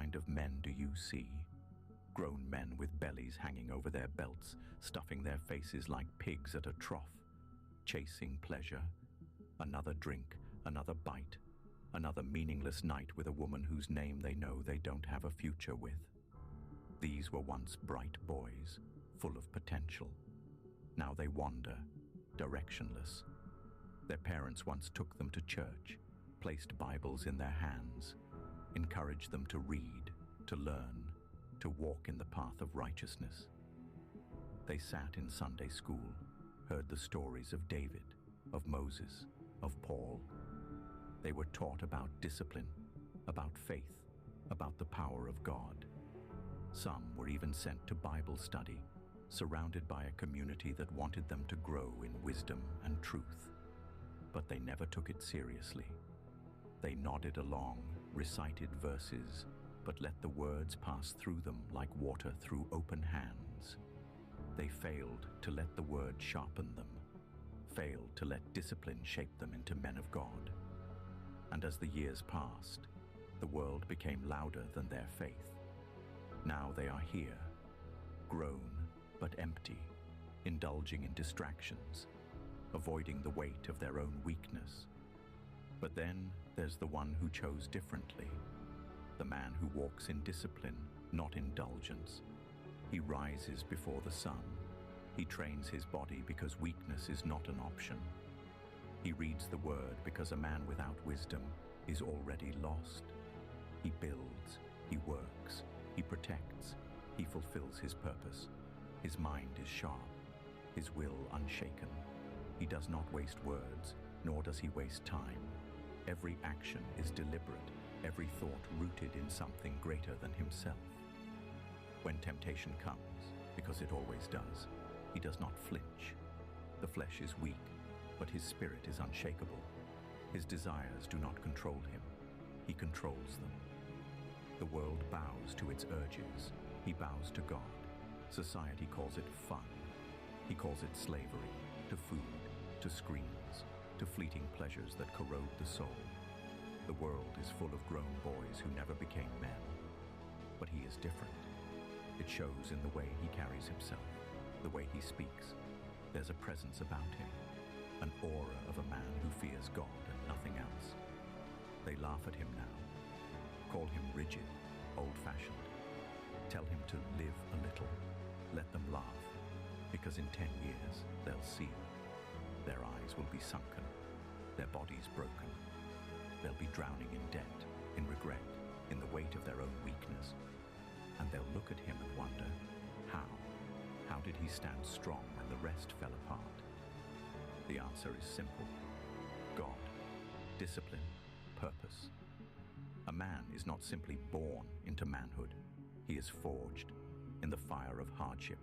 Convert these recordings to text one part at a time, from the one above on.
kind of men do you see? Grown men with bellies hanging over their belts, stuffing their faces like pigs at a trough, chasing pleasure. Another drink, another bite, another meaningless night with a woman whose name they know they don't have a future with. These were once bright boys, full of potential. Now they wander, directionless. Their parents once took them to church, placed Bibles in their hands, encouraged them to read, to learn, to walk in the path of righteousness. They sat in Sunday school, heard the stories of David, of Moses, of Paul. They were taught about discipline, about faith, about the power of God. Some were even sent to Bible study, surrounded by a community that wanted them to grow in wisdom and truth. But they never took it seriously. They nodded along, recited verses, but let the words pass through them like water through open hands. They failed to let the word sharpen them, failed to let discipline shape them into men of God. And as the years passed, the world became louder than their faith. Now they are here, grown but empty, indulging in distractions, avoiding the weight of their own weakness. But then there's the one who chose differently, the man who walks in discipline, not indulgence. He rises before the sun. He trains his body because weakness is not an option. He reads the word because a man without wisdom is already lost. He builds, he works, he protects, he fulfills his purpose. His mind is sharp, his will unshaken. He does not waste words, nor does he waste time. Every action is deliberate, every thought rooted in something greater than himself. When temptation comes, because it always does, he does not flinch. The flesh is weak, but his spirit is unshakable. His desires do not control him. He controls them. The world bows to its urges. He bows to God. Society calls it fun. He calls it slavery, to food, to screens, to fleeting pleasures that corrode the soul. The world is full of grown boys who never became men. But he is different. It shows in the way he carries himself, the way he speaks. There's a presence about him, an aura of a man who fears God and nothing else. They laugh at him now, call him rigid, old-fashioned. Tell him to live a little, let them laugh, because in 10 years they'll see. Their eyes will be sunken, their bodies broken. They'll be drowning in debt, in regret, in the weight of their own weakness. And they'll look at him and wonder, how? How did he stand strong when the rest fell apart? The answer is simple. God, discipline, purpose. A man is not simply born into manhood. He is forged in the fire of hardship,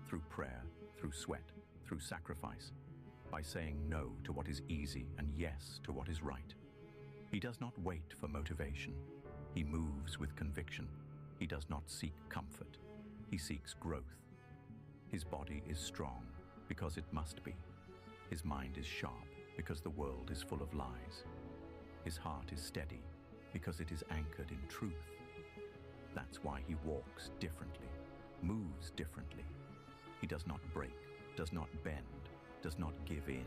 through prayer, through sweat, through sacrifice, by saying no to what is easy and yes to what is right. He does not wait for motivation. He moves with conviction. He does not seek comfort. He seeks growth. His body is strong because it must be. His mind is sharp because the world is full of lies. His heart is steady because it is anchored in truth. That's why he walks differently, moves differently. He does not break, does not bend, does not give in,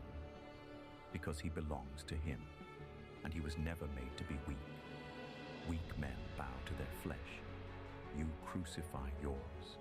because he belongs to him, and he was never made to be weak. Weak men bow to their flesh. You crucify yours.